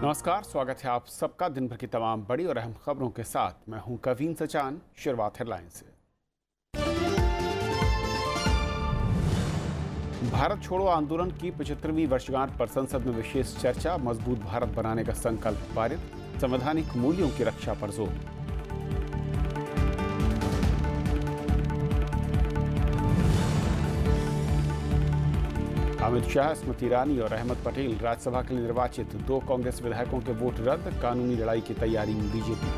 नमस्कार, स्वागत है आप सबका दिन भर की तमाम बड़ी और अहम खबरों के साथ। मैं हूं कवीन सचान। शुरुआत हेडलाइन से। भारत छोड़ो आंदोलन की 75वीं वर्षगांठ पर संसद में विशेष चर्चा। मजबूत भारत बनाने का संकल्प पारित। संवैधानिक मूल्यों की रक्षा पर जोर। अमित शाह, स्मृति ईरानी और अहमद पटेल राज्यसभा के लिए निर्वाचित। 2 कांग्रेस विधायकों के वोट रद्द। कानूनी लड़ाई की तैयारी में बीजेपी।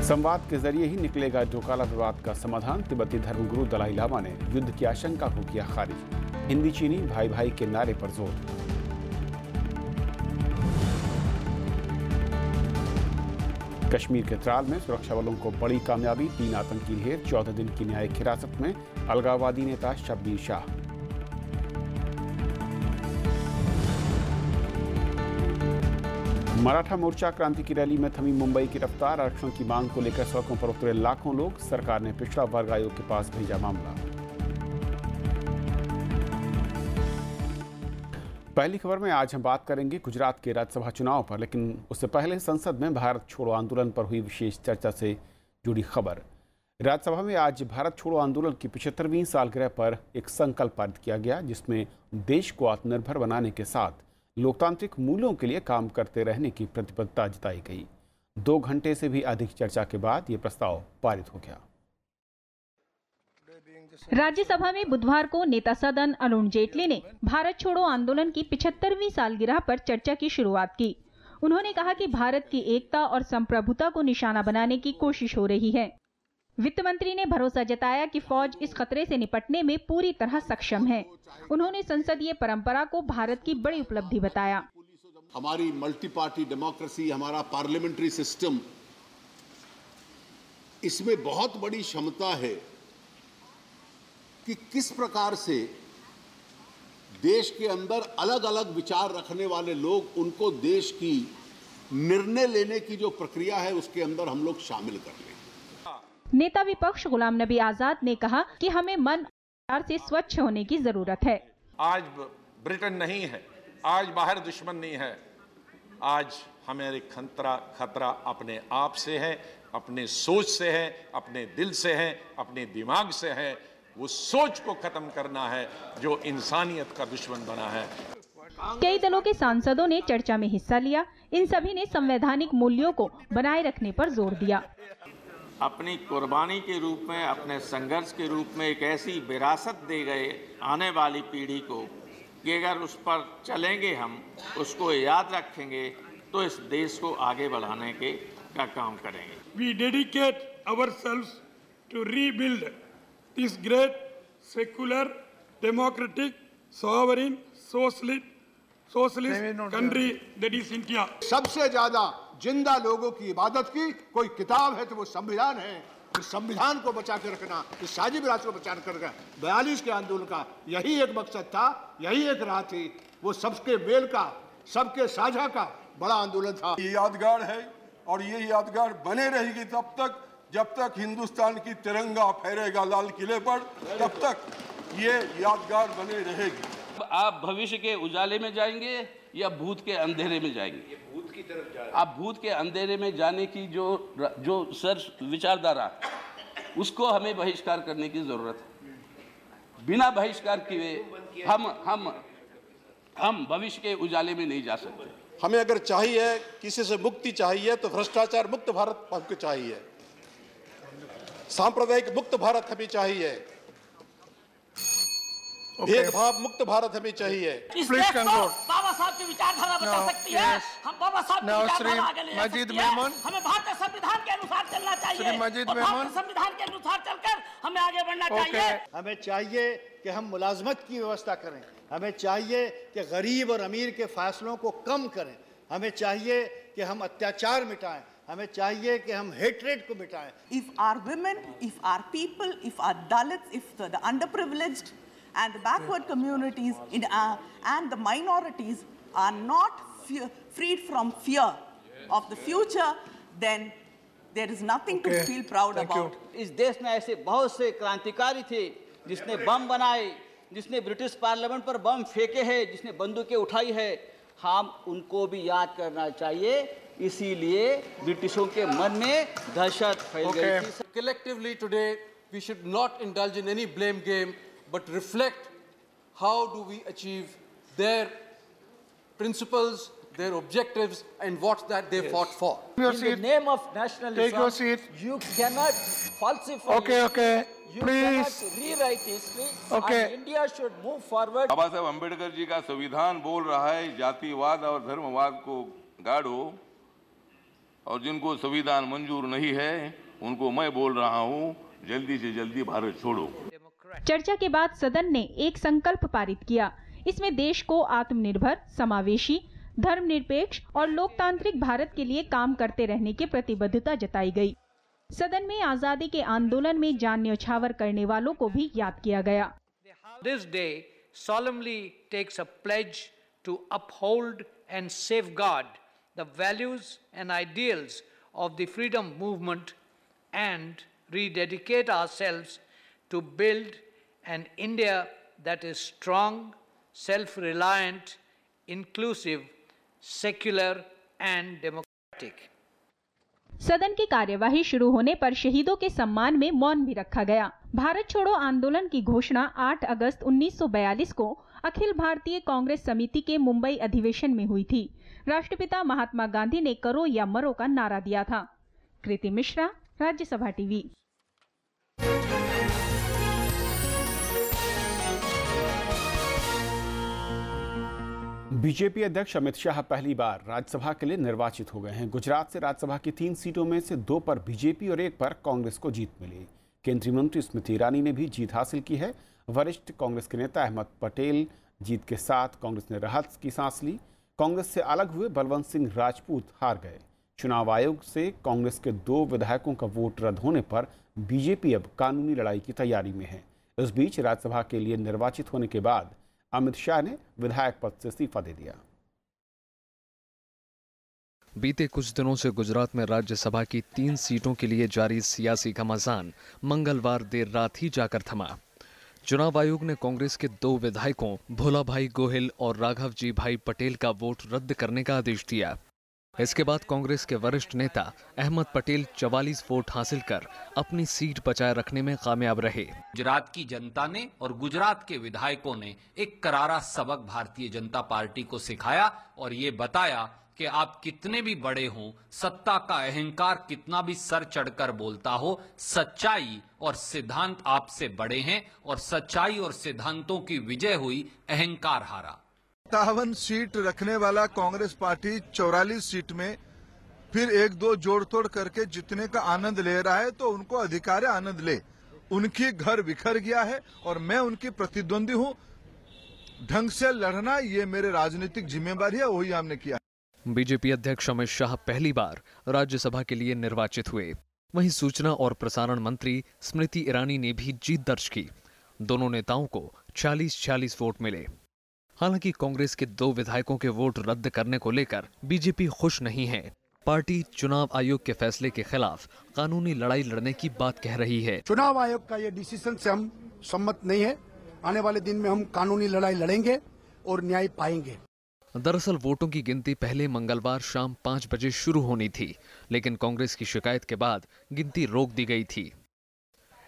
संवाद के जरिए ही निकलेगा डोकाला विवाद का समाधान। तिब्बती धर्मगुरु दलाई लामा ने युद्ध की आशंका को किया खारिज। हिंदी चीनी भाई भाई के नारे पर जोर। कश्मीर के त्राल में सुरक्षा बलों को बड़ी कामयाबी। 3 आतंकी ढेर। 14 दिन की न्यायिक हिरासत में अलगाववादी नेता शब्बीर शाह। मराठा मोर्चा क्रांति की रैली में थमी मुंबई की रफ्तार। आरक्षण की मांग को लेकर सड़कों पर उतरे लाखों लोग। सरकार ने पिछड़ा वर्ग आयोग के पास भेजा मामला। पहली खबर में आज हम बात करेंगे गुजरात के राज्यसभा चुनाव पर, लेकिन उससे पहले संसद में भारत छोड़ो आंदोलन पर हुई विशेष चर्चा से जुड़ी खबर। राज्यसभा में आज भारत छोड़ो आंदोलन की 75वीं सालगिरह पर एक संकल्प पारित किया गया, जिसमें देश को आत्मनिर्भर बनाने के साथ लोकतांत्रिक मूल्यों के लिए काम करते रहने की प्रतिबद्धता जताई गई। 2 घंटे से भी अधिक चर्चा के बाद ये प्रस्ताव पारित हो गया। राज्यसभा में बुधवार को नेता सदन अरुण जेटली ने भारत छोड़ो आंदोलन की 75वीं सालगिरह पर चर्चा की शुरुआत की। उन्होंने कहा कि भारत की एकता और संप्रभुता को निशाना बनाने की कोशिश हो रही है। वित्त मंत्री ने भरोसा जताया कि फौज इस खतरे से निपटने में पूरी तरह सक्षम है। उन्होंने संसदीय परंपरा को भारत की बड़ी उपलब्धि बताया। हमारी मल्टी पार्टी डेमोक्रेसी, हमारा पार्लियामेंट्री सिस्टम, इसमें बहुत बड़ी क्षमता है कि किस प्रकार से देश के अंदर अलग अलग विचार रखने वाले लोग, उनको देश की निर्णय लेने की जो प्रक्रिया है उसके अंदर हम लोग शामिल कर लें। नेता विपक्ष गुलाम नबी आजाद ने कहा कि हमें मन और विचार से स्वच्छ होने की जरूरत है। आज ब्रिटेन नहीं है, आज बाहर दुश्मन नहीं है, आज हमारे खतरा अपने आप से है, अपने सोच से है, अपने दिल से है, अपने दिमाग से है। वो सोच को खत्म करना है जो इंसानियत का दुश्मन बना है। कई दलों के सांसदों ने चर्चा में हिस्सा लिया। इन सभी ने संवैधानिक मूल्यों को बनाए रखने पर जोर दिया। अपनी कुर्बानी के रूप में, अपने संघर्ष के रूप में एक ऐसी विरासत दे गए आने वाली पीढ़ी को कि अगर उस पर चलेंगे, हम उसको याद रखेंगे, तो इस देश को आगे बढ़ाने का काम करेंगे। We dedicate ourselves to rebuild this great secular, democratic, sovereign, socialist country that is India. सबसे ज्यादा जिंदा लोगों की इबादत की कोई किताब है तो वो संविधान है। इस संविधान को बचा के रखना, इस साझी विरासत को बचा कर रखना 42 के आंदोलन का यही एक मकसद था, यही एक राह थी। वो सबके मेल का, सबके साझा का बड़ा आंदोलन था। ये यादगार है और ये यादगार बने रहेगी तब तक जब तक हिंदुस्तान की तिरंगा फहरेगा लाल किले पर, तब तक ये यादगार बने रहेगी। आप भविष्य के उजाले में जाएंगे या भूत के अंधेरे में जाएंगे? भूत की तरफ जा रहे हैं। आप भूत के अंधेरे में जाने की जो सर विचारधारा, उसको हमें बहिष्कार करने की जरूरत है। बिना बहिष्कार किए हम भविष्य के उजाले में नहीं जा सकते। हमें अगर चाहिए, किसी से मुक्ति चाहिए, तो भ्रष्टाचार मुक्त भारत हमको चाहिए, सांप्रदायिक मुक्त भारत हमें चाहिए, भेदभाव मुक्त भारत हमें चाहिए। इस देश को बाबा साहब की विचारधारा बता सकती है। हम बाबा साहब की विचारधारा आगे ले सकती है। हमें भारतीय संविधान के अनुसार चलना चाहिए और भारतीय संविधान के अनुसार चलकर हमें आगे बढ़ना चाहिए। हमें चाहिए कि हम मुलाजमत की व्यवस्था करें। हमें चाहिए कि गरीब और अमीर के फासलों को कम करें। हमें चाहिए कि हम अत्याचार मिटाएं। हमें चाहिए कि हम हेट्रेड को मिटाएं। If our women, if our people, if our Dalits, if the underprivileged and the backward communities and the minorities are not freed from fear of the future, then there is nothing to feel proud about. इस देश में ऐसे बहुत से क्रांतिकारी थे जिसने बम बनाए, जिसने ब्रिटिश पार्लियामेंट पर बम फेंके हैं, जिसने बंदूकें उठाई है, हम उनको भी याद करना चाहिए। इसीलिए ब्रिटिशों के मन में दहशत फैल गई थी। Collectively today, we should not indulge in any blame game, but reflect how do we achieve their principles, their objectives, and what that they fought for. In the name of nationalism, take your seat. You cannot falsify. Okay. You Please. cannot rewrite history. Okay. And India should move forward. बाबा साहब अम्बेडकर जी का संविधान बोल रहा है जातिवाद और धर्मवाद को गाड़ो, और जिनको संविधान मंजूर नहीं है उनको मैं बोल रहा हूँ जल्दी से जल्दी भारत छोड़ो। चर्चा के बाद सदन ने एक संकल्प पारित किया। इसमें देश को आत्मनिर्भर, समावेशी, धर्मनिरपेक्ष और लोकतांत्रिक भारत के लिए काम करते रहने की प्रतिबद्धता जताई गई। सदन में आजादी के आंदोलन में जान न्यौछावर करने वालों को भी याद किया गया। This day solemnly takes a pledge to uphold and safeguard the values and ideals of the freedom movement and rededicate ourselves to build an India that is strong, self-reliant, inclusive, secular and democratic. सदन की कार्यवाही शुरू होने पर शहीदों के सम्मान में मौन भी रखा गया। भारत छोड़ो आंदोलन की घोषणा 8 अगस्त 1942 को अखिल भारतीय कांग्रेस समिति के मुंबई अधिवेशन में हुई थी। राष्ट्रपिता महात्मा गांधी ने करो या मरो का नारा दिया था। कृति मिश्रा, राज्यसभा टीवी। बीजेपी अध्यक्ष अमित शाह पहली बार राज्यसभा के लिए निर्वाचित हो गए हैं। गुजरात से राज्यसभा की 3 सीटों में से 2 पर बीजेपी और 1 पर कांग्रेस को जीत मिली। केंद्रीय मंत्री स्मृति ईरानी ने भी जीत हासिल की है। वरिष्ठ कांग्रेस के नेता अहमद पटेल जीत के साथ कांग्रेस ने राहत की सांस ली। कांग्रेस से अलग हुए बलवंत सिंह राजपूत हार गए। चुनाव आयोग से कांग्रेस के 2 विधायकों का वोट रद्द होने पर बीजेपी अब कानूनी लड़ाई की तैयारी में है। इस बीच राज्यसभा के लिए निर्वाचित होने के बाद अमित शाह ने विधायक पद से इस्तीफा दे दिया। बीते कुछ दिनों से गुजरात में राज्यसभा की 3 सीटों के लिए जारी सियासी घमासान मंगलवार देर रात ही जाकर थमा। चुनाव आयोग ने कांग्रेस के 2 विधायकों भोला भाई गोहिल और राघव जी भाई पटेल का वोट रद्द करने का आदेश दिया। इसके बाद कांग्रेस के वरिष्ठ नेता अहमद पटेल 44 वोट हासिल कर अपनी सीट बचाए रखने में कामयाब रहे। गुजरात की जनता ने और गुजरात के विधायकों ने एक करारा सबक भारतीय जनता पार्टी को सिखाया और ये बताया कि आप कितने भी बड़े हों, सत्ता का अहंकार कितना भी सर चढ़कर बोलता हो, सच्चाई और सिद्धांत आपसे बड़े हैं और सच्चाई और सिद्धांतों की विजय हुई, अहंकार हारा। 57 सीट रखने वाला कांग्रेस पार्टी 44 सीट में फिर 1-2 जोड़ तोड़ करके जितने का आनंद ले रहा है, तो उनको अधिकार है आनंद ले। उनकी घर बिखर गया है और मैं उनकी प्रतिद्वंदी हूं। ढंग से लड़ना ये मेरे राजनीतिक जिम्मेवारी है, वही हमने किया। बीजेपी अध्यक्ष अमित शाह पहली बार राज्यसभा के लिए निर्वाचित हुए। वहीं सूचना और प्रसारण मंत्री स्मृति ईरानी ने भी जीत दर्ज की। दोनों नेताओं को 40-40 वोट मिले। हालांकि कांग्रेस के 2 विधायकों के वोट रद्द करने को लेकर बीजेपी खुश नहीं है। पार्टी चुनाव आयोग के फैसले के खिलाफ कानूनी लड़ाई लड़ने की बात कह रही है। चुनाव आयोग का ये डिसीजन से हम सम्मत नहीं है। आने वाले दिन में हम कानूनी लड़ाई लड़ेंगे और न्याय पाएंगे। दरअसल वोटों की गिनती पहले मंगलवार शाम 5 बजे शुरू होनी थी, लेकिन कांग्रेस की शिकायत के बाद गिनती रोक दी गई थी।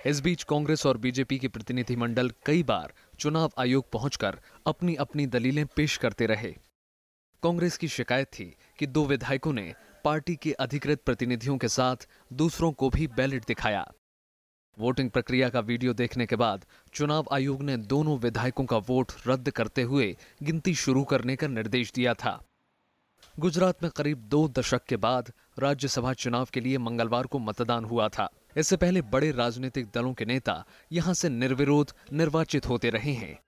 इस बीच कांग्रेस और बीजेपी के प्रतिनिधिमंडल कई बार चुनाव आयोग पहुंचकर अपनी अपनी दलीलें पेश करते रहे। कांग्रेस की शिकायत थी कि 2 विधायकों ने पार्टी के अधिकृत प्रतिनिधियों के साथ दूसरों को भी बैलेट दिखाया। वोटिंग प्रक्रिया का वीडियो देखने के बाद चुनाव आयोग ने दोनों विधायकों का वोट रद्द करते हुए गिनती शुरू करने का निर्देश दिया था। गुजरात में करीब 2 दशक के बाद राज्यसभा चुनाव के लिए मंगलवार को मतदान हुआ था। इससे पहले बड़े राजनीतिक दलों के नेता यहां से निर्विरोध निर्वाचित होते रहे हैं।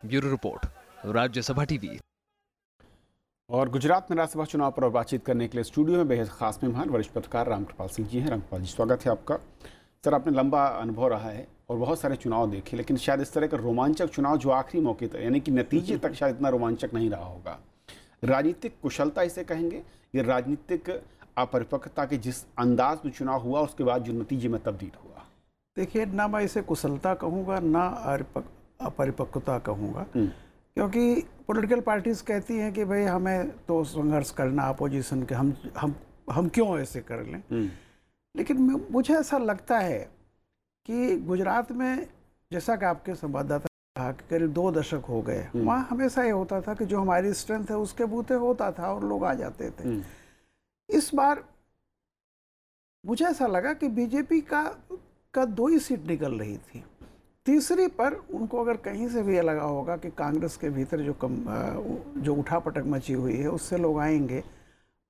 Bureau report, Rajya Sabha TV. और गुजरात में राज्यसभा चुनाव पर बातचीत करने के लिए स्टूडियो में बेहद खास मेहमान वरिष्ठ पत्रकार रामकृपाल सिंह जी हैं। रामकृपाल जी, स्वागत है आपका। सर, आपने लंबा अनुभव रहा है और बहुत सारे चुनाव देखे, लेकिन शायद इस तरह का रोमांचक चुनाव जो आखिरी मौके तक यानी कि नतीजे तक शायद इतना रोमांचक नहीं रहा होगा। राजनीतिक कुशलता इसे कहेंगे, ये राजनीतिक अपरिपक्वता के जिस अंदाज में चुनाव हुआ उसके बाद जो नतीजे में तब्दील हुआ? देखिए, ना मैं इसे कुशलता कहूँगा ना अपरिपक्वता कहूँगा, क्योंकि पॉलिटिकल पार्टीज कहती हैं कि भाई हमें तो संघर्ष करना अपोजिशन के, हम क्यों ऐसे कर लें। लेकिन मुझे ऐसा लगता है कि गुजरात में, जैसा कि आपके संवाददाता ने कहा कि करीब 2 दशक हो गए, वहाँ हमेशा ये होता था कि जो हमारी स्ट्रेंथ है उसके बूते होता था और लोग आ जाते थे। इस बार मुझे ऐसा लगा कि बीजेपी का 2 ही सीट निकल रही थी, तीसरी पर उनको अगर कहीं से भी ये लगा होगा कि कांग्रेस के भीतर जो उठापटक मची हुई है उससे लोग आएंगे,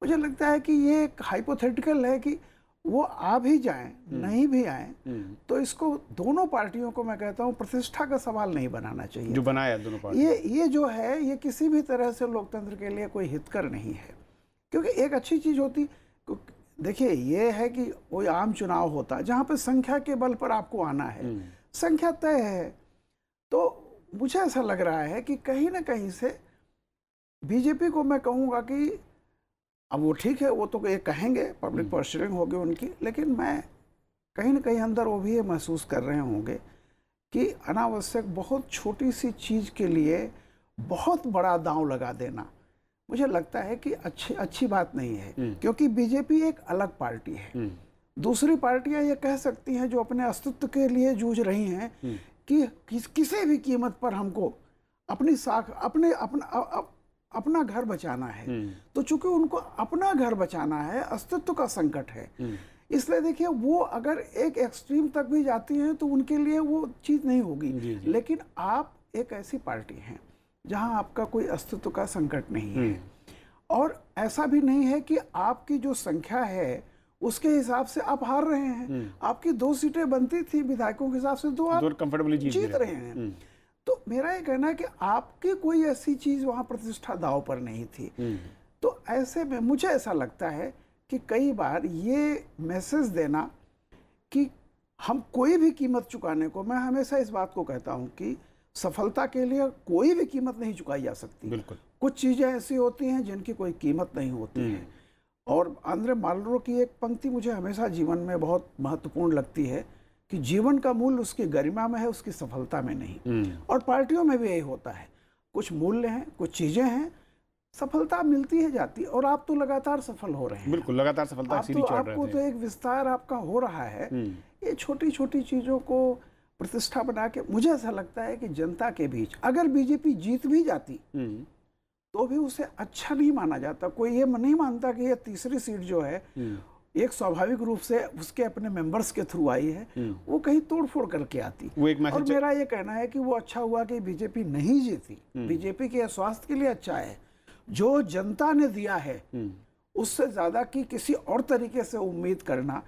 मुझे लगता है कि ये एक हाइपोथेटिकल है कि वो आ भी जाएं, नहीं भी आएं, तो इसको दोनों पार्टियों को मैं कहता हूँ प्रतिष्ठा का सवाल नहीं बनाना चाहिए। जो बनाया दोनों पार्टियों, ये जो है ये किसी भी तरह से लोकतंत्र के लिए कोई हितकर नहीं है। क्योंकि एक अच्छी चीज होती, देखिए ये है कि कोई आम चुनाव होता जहाँ पे संख्या के बल पर आपको आना है, संख्या तय है, तो मुझे ऐसा लग रहा है कि कहीं ना कहीं से बीजेपी को मैं कहूँगा कि अब वो ठीक है, वो तो ये कहेंगे, पब्लिक पोस्चरिंग होगी उनकी, लेकिन मैं कहीं ना कहीं अंदर वो भी ये महसूस कर रहे होंगे कि अनावश्यक बहुत छोटी सी चीज़ के लिए बहुत बड़ा दांव लगा देना मुझे लगता है कि अच्छी बात नहीं है। क्योंकि बीजेपी एक अलग पार्टी है, दूसरी पार्टियां ये कह सकती हैं जो अपने अस्तित्व के लिए जूझ रही हैं कि किसी भी कीमत पर हमको अपनी साख अपना घर बचाना है। तो चूंकि उनको अपना घर बचाना है, अस्तित्व का संकट है, इसलिए देखिए वो अगर एक एक्सट्रीम तक भी जाती हैं तो उनके लिए वो चीज़ नहीं होगी। लेकिन आप एक ऐसी पार्टी हैं जहां आपका कोई अस्तित्व का संकट नहीं है, और ऐसा भी नहीं है कि आपकी जो संख्या है उसके हिसाब से आप हार रहे हैं। आपकी 2 सीटें बनती थी विधायकों के हिसाब से, 2 आप कंफर्टेबली जीत रहे हैं। तो मेरा ये कहना है कि आपकी कोई ऐसी चीज वहां प्रतिष्ठा दांव पर नहीं थी। तो ऐसे में मुझे ऐसा लगता है कि कई बार ये मैसेज देना कि हम कोई भी कीमत चुकाने को, मैं हमेशा इस बात को कहता हूं कि सफलता के लिए कोई भी कीमत नहीं चुकाई जा सकती। बिल्कुल। कुछ चीजें ऐसी होती हैं जिनकी कोई कीमत नहीं होती है। और आंद्रे मार्लरो की एक पंक्ति मुझे हमेशा जीवन में बहुत महत्वपूर्ण लगती है कि जीवन का मूल्य उसकी गरिमा में है, उसकी सफलता में नहीं। और पार्टियों में भी यही होता है, कुछ मूल्य हैं, कुछ चीजें हैं, सफलता मिलती है जाती, और आप तो लगातार सफल हो रहे हैं। बिल्कुल, लगातार सफलता आपको तो एक विस्तार आपका हो रहा है। ये छोटी छोटी चीजों को प्रतिष्ठा बना के, मुझे ऐसा लगता है कि जनता के बीच अगर बीजेपी जीत भी जाती तो भी उसे अच्छा नहीं माना जाता। कोई ये नहीं मानता कि ये तीसरी सीट जो है एक स्वाभाविक रूप से उसके अपने मेंबर्स के थ्रू आई है, वो कहीं तोड़फोड़ करके आती। और मेरा ये कहना है कि वो अच्छा हुआ कि बीजेपी नहीं जीती। बीजेपी के स्वास्थ्य के लिए अच्छा है, जो जनता ने दिया है उससे ज्यादा कि किसी और तरीके से उम्मीद करना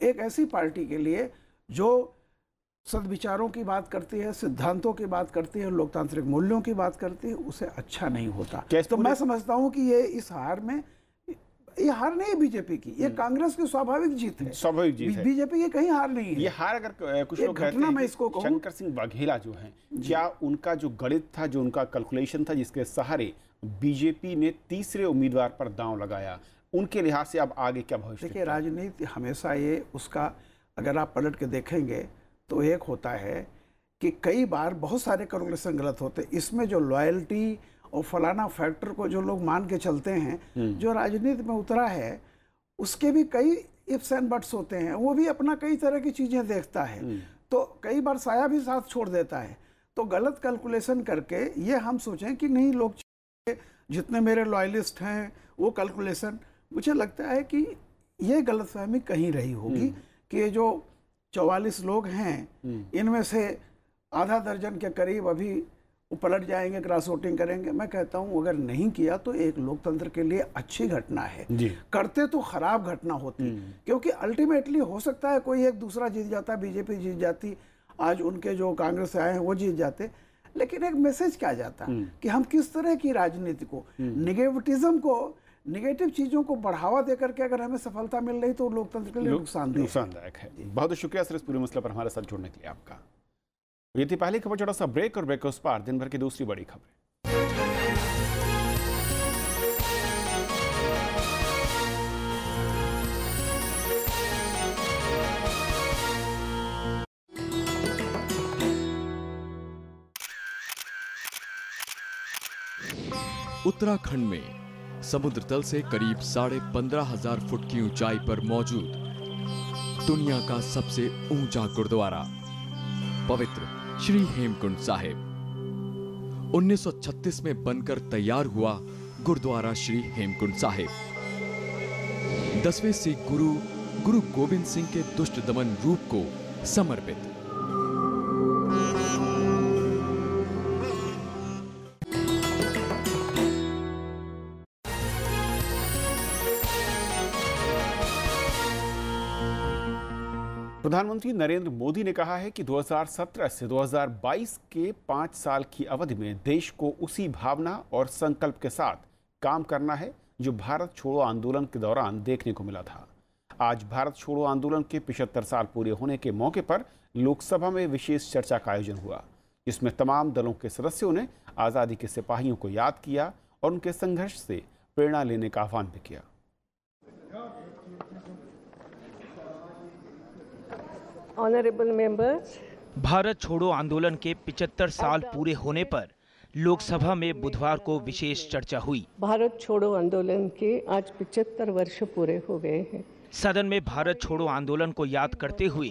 एक ऐसी पार्टी के लिए जो सद्विचारों की बात करती है, सिद्धांतों की बात करती है, लोकतांत्रिक मूल्यों की बात करती है, उसे अच्छा नहीं होता। तो मैं समझता हूं कि ये इस हार में, ये हार नहीं है बीजेपी की, ये कांग्रेस की स्वाभाविक जीत है। स्वाभाविक जीत है, बीजेपी की कहीं हार नहीं है। ये हार अगर कुछ लोग कहते हैं, मैं इसको कहूं, शंकर सिंह वाघेला जो हैं, क्या उनका जो गणित था, जो उनका कैलकुलेशन था, जिसके सहारे बीजेपी ने तीसरे उम्मीदवार पर दांव लगाया, उनके लिहाज से अब आगे क्या भविष्य? देखिए, राजनीति हमेशा ये उसका अगर आप पलट के देखेंगे तो एक होता है कि कई बार बहुत सारे कैलकुलेशन गलत होते हैं। इसमें जो लॉयल्टी और फलाना फैक्टर को जो लोग मान के चलते हैं, जो राजनीति में उतरा है उसके भी कई इफ्स एंड बट्स होते हैं, वो भी अपना कई तरह की चीज़ें देखता है, तो कई बार साया भी साथ छोड़ देता है। तो गलत कैलकुलेशन करके ये हम सोचें कि नहीं, लोग जितने मेरे लॉयलिस्ट हैं वो कैलकुलेशन, मुझे लगता है कि ये गलतफहमी कहीं रही होगी कि ये जो 44 लोग हैं इनमें से आधा दर्जन के करीब अभी वो पलट जाएंगे, क्रॉस वोटिंग करेंगे। मैं कहता हूं अगर नहीं किया तो एक लोकतंत्र के लिए अच्छी घटना है, करते तो खराब घटना होती, क्योंकि अल्टीमेटली हो सकता है कोई एक दूसरा जीत जाता, बीजेपी जीत जाती, आज उनके जो कांग्रेस से आए हैं वो जीत जाते, लेकिन एक मैसेज क्या जाता कि हम किस तरह की राजनीति को, निगेटिविज्म को, नेगेटिव चीजों को बढ़ावा देकर के अगर हमें सफलता मिल रही तो लोकतंत्र के लिए नुकसानदायक है। बहुत शुक्रिया सर इस पूरे मसले पर हमारे साथ जुड़ने के लिए आपका। ये थी पहली खबर, छोटा सा ब्रेक, और ब्रेक के उस पार दिन भर की दूसरी बड़ी खबरें। उत्तराखंड में समुद्र तल से करीब 15,500 फुट की ऊंचाई पर मौजूद दुनिया का सबसे ऊंचा गुरुद्वारा पवित्र श्री हेमकुंड साहिब 1936 में बनकर तैयार हुआ गुरुद्वारा श्री हेमकुंड साहिब 10वें सिख गुरु गोबिंद सिंह के दुष्ट दमन रूप को समर्पित। प्रधानमंत्री नरेंद्र मोदी ने कहा है कि 2017 से 2022 के 5 साल की अवधि में देश को उसी भावना और संकल्प के साथ काम करना है जो भारत छोड़ो आंदोलन के दौरान देखने को मिला था। आज भारत छोड़ो आंदोलन के 75 साल पूरे होने के मौके पर लोकसभा में विशेष चर्चा का आयोजन हुआ, जिसमें तमाम दलों के सदस्यों ने आज़ादी के सिपाहियों को याद किया और उनके संघर्ष से प्रेरणा लेने का आह्वान भी किया। ऑनरेबल मेंबर्स, भारत छोड़ो आंदोलन के 75 साल पूरे होने पर लोकसभा में बुधवार को विशेष चर्चा हुई। भारत छोड़ो आंदोलन के आज 75 वर्ष पूरे हो गए हैं। सदन में भारत छोड़ो आंदोलन को याद करते हुए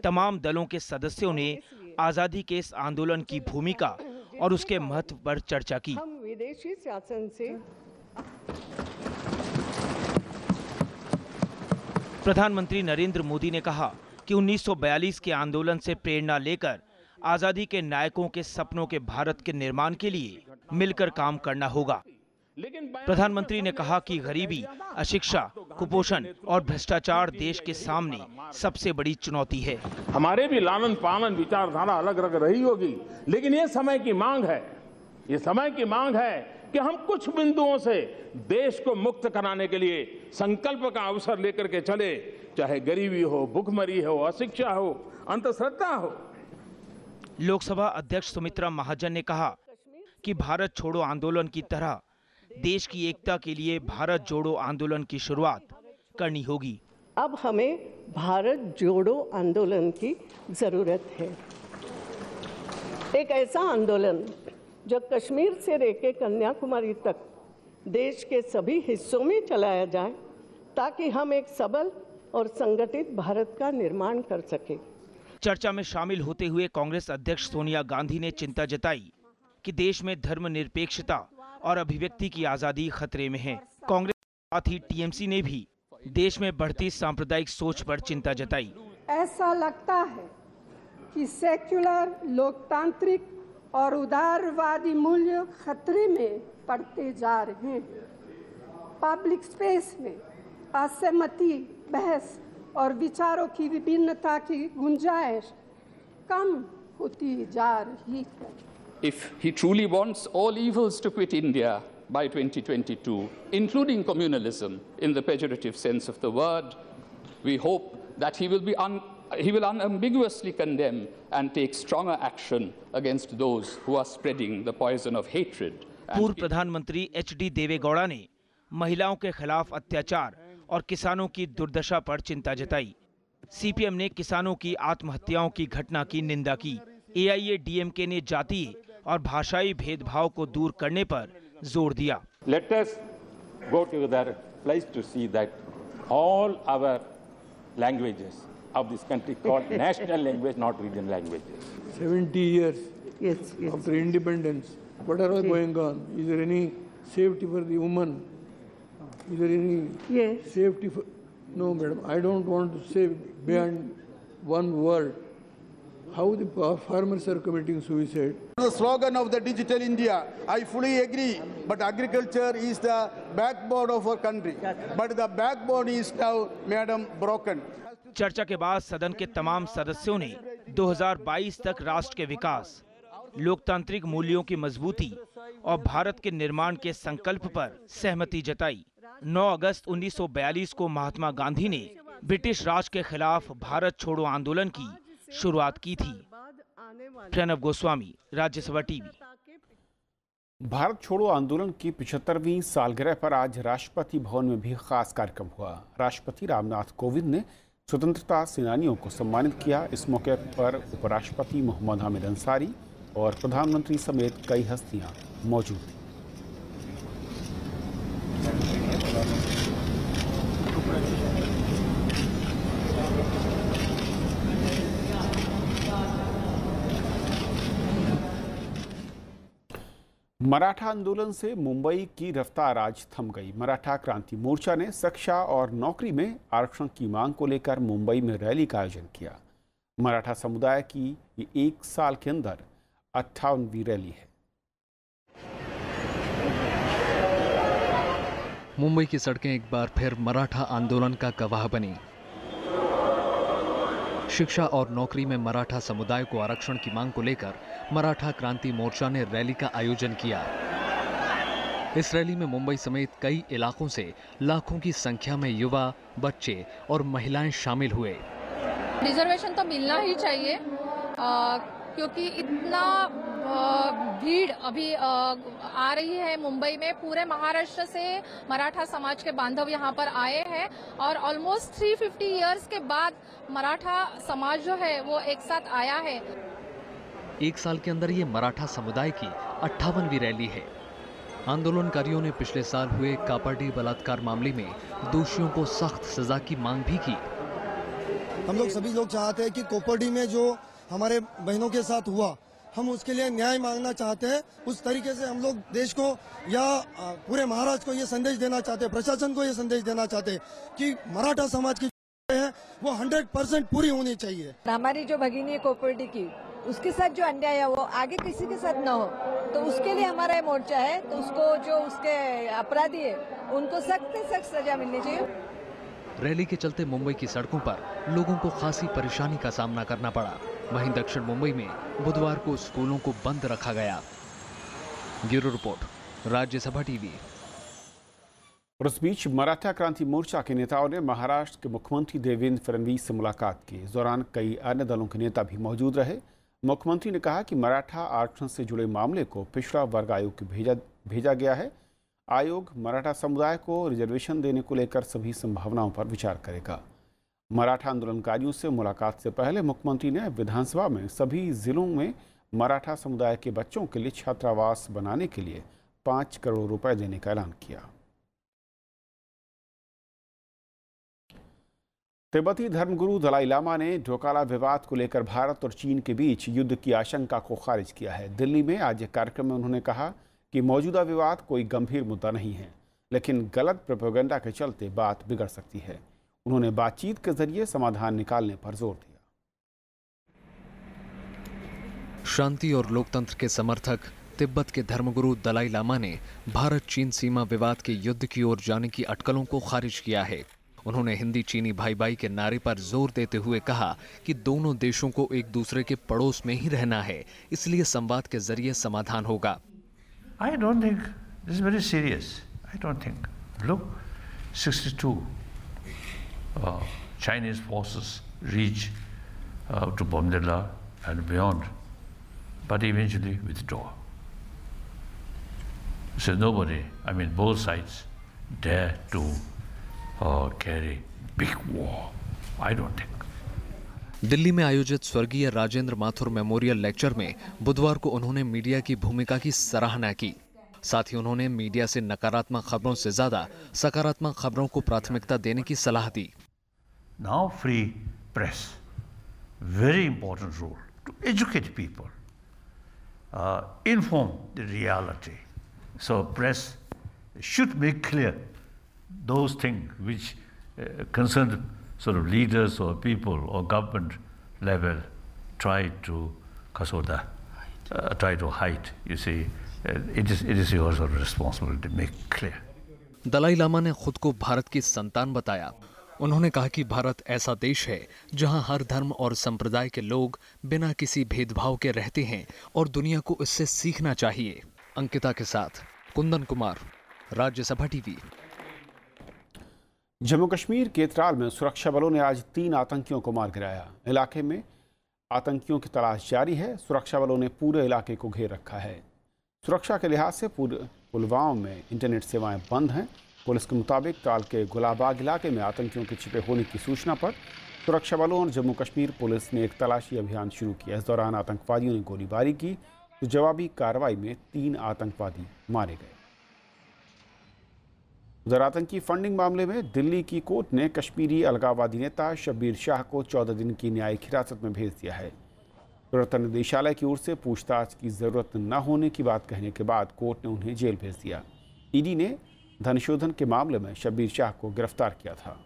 तमाम दलों के सदस्यों ने आजादी के इस आंदोलन की भूमिका और उसके महत्व पर चर्चा की। हम विदेशी शासन से प्रधानमंत्री नरेंद्र मोदी ने कहा कि 1942 के आंदोलन से प्रेरणा लेकर आजादी के नायकों के सपनों के भारत के निर्माण के लिए मिलकर काम करना होगा। प्रधानमंत्री ने कहा कि गरीबी, अशिक्षा, कुपोषण और भ्रष्टाचार देश के सामने सबसे बड़ी चुनौती है। हमारे भी लालन पालन विचारधारा अलग अलग रही होगी, लेकिन ये समय की मांग है कि हम कुछ बिंदुओं से देश को मुक्त कराने के लिए संकल्प का अवसर लेकर के चले, चाहे गरीबी हो, भूखमरी हो, अशिक्षा हो, अंधश्रद्धा हो। लोकसभा अध्यक्ष सुमित्रा महाजन ने कहा कि भारत छोड़ो आंदोलन की तरह देश की एकता के लिए भारत जोड़ो आंदोलन की शुरुआत करनी होगी। अब हमें भारत जोड़ो आंदोलन की जरूरत है। एक ऐसा आंदोलन जो कश्मीर से लेकर कन्याकुमारी तक देश के सभी हिस्सों में चलाया जाए, ताकि हम एक सबल और संगठित भारत का निर्माण कर सके। चर्चा में शामिल होते हुए कांग्रेस अध्यक्ष सोनिया गांधी ने चिंता जताई कि देश में धर्मनिरपेक्षता और अभिव्यक्ति की आजादी खतरे में है। कांग्रेस के साथ ही टीएमसी ने भी देश में बढ़ती सांप्रदायिक सोच पर चिंता जताई। ऐसा लगता है कि सेक्युलर, लोकतांत्रिक और उदारवादी मूल्य खतरे में पड़ते जा रहे हैं। पब्लिक स्पेस में असहमति, बहस और विचारों की विभिन्नता की गुंजाइश कम होती जा रही है। If he truly wants all evils to quit India by 2022, including communalism in the pejorative sense of the word, we hope that he will unambiguously condemn and take stronger action against those who are spreading the poison of hatred. पूर्व प्रधानमंत्री HD Deve Gowda ने महिलाओं के खिलाफ अत्याचार और किसानों की दुर्दशा पर चिंता जताई। सीपीएम ने किसानों की आत्महत्याओं की घटना की निंदा की। AIADMK ने जातीय और भाषाई भेदभाव को दूर करने पर जोर दिया। Let us go to the place to see that all our languages of this country called national language, not regional languages. 70 years after independence, what are going on? Is there any safety for the woman? Is there any safety for... No, madam, I don't want to say beyond one word. How the farmers are committing suicide. The slogan of the Digital India, I fully agree, but agriculture is the backbone of our country. But the backbone is now, madam, broken. चर्चा के बाद सदन के तमाम सदस्यों ने 2022 तक राष्ट्र के विकास, लोकतांत्रिक मूल्यों की मजबूती और भारत के निर्माण के संकल्प पर सहमति जताई। 9 अगस्त 1942 को महात्मा गांधी ने ब्रिटिश राज के खिलाफ भारत छोड़ो आंदोलन की शुरुआत की थी। प्रणव गोस्वामी, राज्यसभा टीवी। भारत छोड़ो आंदोलन की 75वीं सालगिरह पर आज राष्ट्रपति भवन में भी खास कार्यक्रम हुआ। राष्ट्रपति रामनाथ कोविंद ने स्वतंत्रता सेनानियों को सम्मानित किया। इस मौके पर उपराष्ट्रपति मोहम्मद हामिद अंसारी और प्रधानमंत्री समेत कई हस्तियां मौजूद थीं। मराठा आंदोलन से मुंबई की रफ्तार आज थम गई। मराठा क्रांति मोर्चा ने शिक्षा और नौकरी में आरक्षण की मांग को लेकर मुंबई में रैली का आयोजन किया। मराठा समुदाय की ये 1 साल के अंदर 58वीं रैली है। मुंबई की सड़कें एक बार फिर मराठा आंदोलन का गवाह बनी। शिक्षा और नौकरी में मराठा समुदाय को आरक्षण की मांग को लेकर मराठा क्रांति मोर्चा ने रैली का आयोजन किया। इस रैली में मुंबई समेत कई इलाकों से लाखों की संख्या में युवा, बच्चे और महिलाएं शामिल हुए। रिजर्वेशन तो मिलना ही चाहिए क्योंकि इतना भीड़ अभी आ रही है मुंबई में। पूरे महाराष्ट्र से मराठा समाज के बांधव यहाँ पर आए हैं और ऑलमोस्ट 350 इयर्स के बाद मराठा समाज जो है वो एक साथ आया है। 1 साल के अंदर ये मराठा समुदाय की 58वीं रैली है। आंदोलनकारियों ने पिछले साल हुए कापाडी बलात्कार मामले में दोषियों को सख्त सजा की मांग भी की। हम लोग सभी लोग चाहते हैं कि कोपर्डी में जो हमारे बहनों के साथ हुआ, हम उसके लिए न्याय मांगना चाहते हैं। उस तरीके से हम लोग देश को या पूरे महाराष्ट्र को ये संदेश देना चाहते हैं, प्रशासन को ये संदेश देना चाहते हैं कि मराठा समाज की है वो 100% पूरी होनी चाहिए। हमारी जो भगिनी है कोपर्डी की, उसके साथ जो अन्याय है वो आगे किसी के साथ न हो, तो उसके लिए हमारा ये मोर्चा है। तो उसको जो उसके अपराधी है उनको सख्त से सख्त सजा मिलनी चाहिए। रैली के चलते मुंबई की सड़कों पर लोगों को खासी परेशानी का सामना करना पड़ा। वहीं दक्षिण मुंबई में बुधवार को स्कूलों को बंद रखा गया। Bureau report, Rajya Sabha TV. और इस बीच मराठा क्रांति मोर्चा के नेताओं ने महाराष्ट्र के मुख्यमंत्री देवेंद्र फडणवीस से मुलाकात की। इस दौरान कई अन्य दलों के नेता भी मौजूद रहे। मुख्यमंत्री ने कहा कि मराठा आरक्षण से जुड़े मामले को पिछड़ा वर्ग आयोग को भेजा गया है। आयोग मराठा समुदाय को रिजर्वेशन देने को लेकर सभी संभावनाओं पर विचार करेगा। मराठा आंदोलनकारियों से मुलाकात से पहले मुख्यमंत्री ने विधानसभा में सभी जिलों में मराठा समुदाय के बच्चों के लिए छात्रावास बनाने के लिए 5 करोड़ रुपए देने का ऐलान किया। तिब्बती धर्मगुरु दलाई लामा ने ढोकाला विवाद को लेकर भारत और चीन के बीच युद्ध की आशंका को खारिज किया है। दिल्ली में आज एक कार्यक्रम में उन्होंने कहा कि मौजूदा विवाद कोई गंभीर मुद्दा नहीं है, लेकिन गलत प्रोपेगेंडा के चलते बात बिगड़ सकती है। उन्होंने बातचीत के जरिए समाधान निकालने पर जोर दिया। शांति और लोकतंत्र के समर्थक तिब्बत के धर्मगुरु दलाई लामा ने भारत चीन सीमा विवाद के युद्ध की ओर जाने की अटकलों को खारिज किया है। उन्होंने हिंदी चीनी भाई भाई के नारे पर जोर देते हुए कहा कि दोनों देशों को एक दूसरे के पड़ोस में ही रहना है, इसलिए संवाद के जरिए समाधान होगा। I don't think this is very serious. I don't think. Look, 62 Chinese forces reach to Bomdila and beyond, but eventually withdraw. So nobody, I mean both sides, dare to carry big war. I don't think. Delhi में आयोजित स्वर्गीय Rajendra Mathur memorial lecture में बुधवार को उन्होंने media की भूमिका की सराहना की। साथ ही उन्होंने मीडिया से नकारात्मक खबरों से ज्यादा सकारात्मक खबरों को प्राथमिकता देने की सलाह दी। Now free press, very important role to educate people, inform the reality. So press should make clear those things which concern sort of leaders or people or government level try to try to hide. You see, it is your sort of responsibility to make clear. Dalai Lama ने खुद को भारत की संतान बताया। उन्होंने कहा कि भारत ऐसा देश है जहां हर धर्म और संप्रदाय के लोग बिना किसी भेदभाव के रहते हैं और दुनिया को इससे सीखना चाहिए। अंकिता के साथ कुंदन कुमार, राज्यसभा टीवी। जम्मू कश्मीर के त्राल में सुरक्षा बलों ने आज 3 आतंकियों को मार गिराया। इलाके में आतंकियों की तलाश जारी है। सुरक्षा बलों ने पूरे इलाके को घेर रखा है। सुरक्षा के लिहाज से पुलवामा में इंटरनेट सेवाएं बंद हैं। पुलिस के मुताबिक त्राल के गुलाबाग इलाके में आतंकियों के छिपे होने की सूचना पर सुरक्षा बलों और जम्मू कश्मीर पुलिस ने एक तलाशी अभियान शुरू किया। इस दौरान आतंकवादियों ने गोलीबारी की तो जवाबी कार्रवाई में 3 आतंकवादी मारे गए। उधर आतंकी फंडिंग मामले में दिल्ली की कोर्ट ने कश्मीरी अलगाववादी नेता शब्बीर शाह को 14 दिन की न्यायिक हिरासत में भेज दिया है। प्रवर्तन निदेशालय की ओर से पूछताछ की जरूरत न होने की बात कहने के बाद कोर्ट ने उन्हें जेल भेज दिया। ईडी ने धनशोधन के मामले में शब्बीर शाह को गिरफ्तार किया था।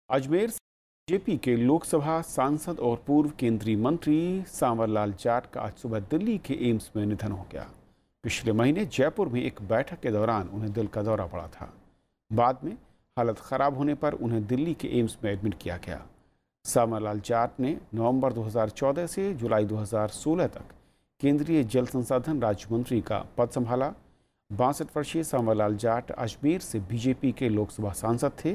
अजमेर से बीजेपी के लोकसभा सांसद और पूर्व केंद्रीय मंत्री सांवरलाल जाट का आज सुबह दिल्ली के एम्स में निधन हो गया। पिछले महीने जयपुर में एक बैठक के दौरान उन्हें दिल का दौरा पड़ा था। बाद में हालत खराब होने पर उन्हें दिल्ली के एम्स में एडमिट किया गया। सांवरलाल जाट ने नवंबर 2014 से जुलाई 2016 तक केंद्रीय जल संसाधन राज्य मंत्री का पद संभाला। 62 वर्षीय सांवरलाल जाट अजमेर से बीजेपी के लोकसभा सांसद थे।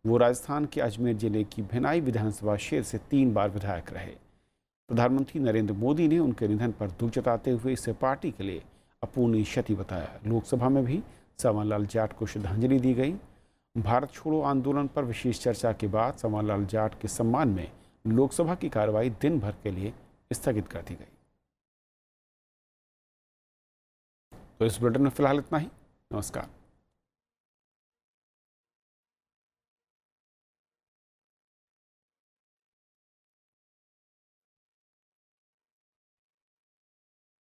वो राजस्थान के अजमेर जिले की भिनाई विधानसभा क्षेत्र से 3 बार विधायक रहे। प्रधानमंत्री नरेंद्र मोदी ने उनके निधन पर दुख जताते हुए इसे पार्टी के लिए अपूर्णीय क्षति बताया। लोकसभा में भी सांवरलाल जाट को श्रद्धांजलि दी गई। भारत छोड़ो आंदोलन पर विशेष चर्चा के बाद सांवरलाल जाट के सम्मान में लोकसभा की कार्रवाई दिन भर के लिए स्थगित कर दी गई। तो इस बुलेटिन में फिलहाल इतना ही। नमस्कार।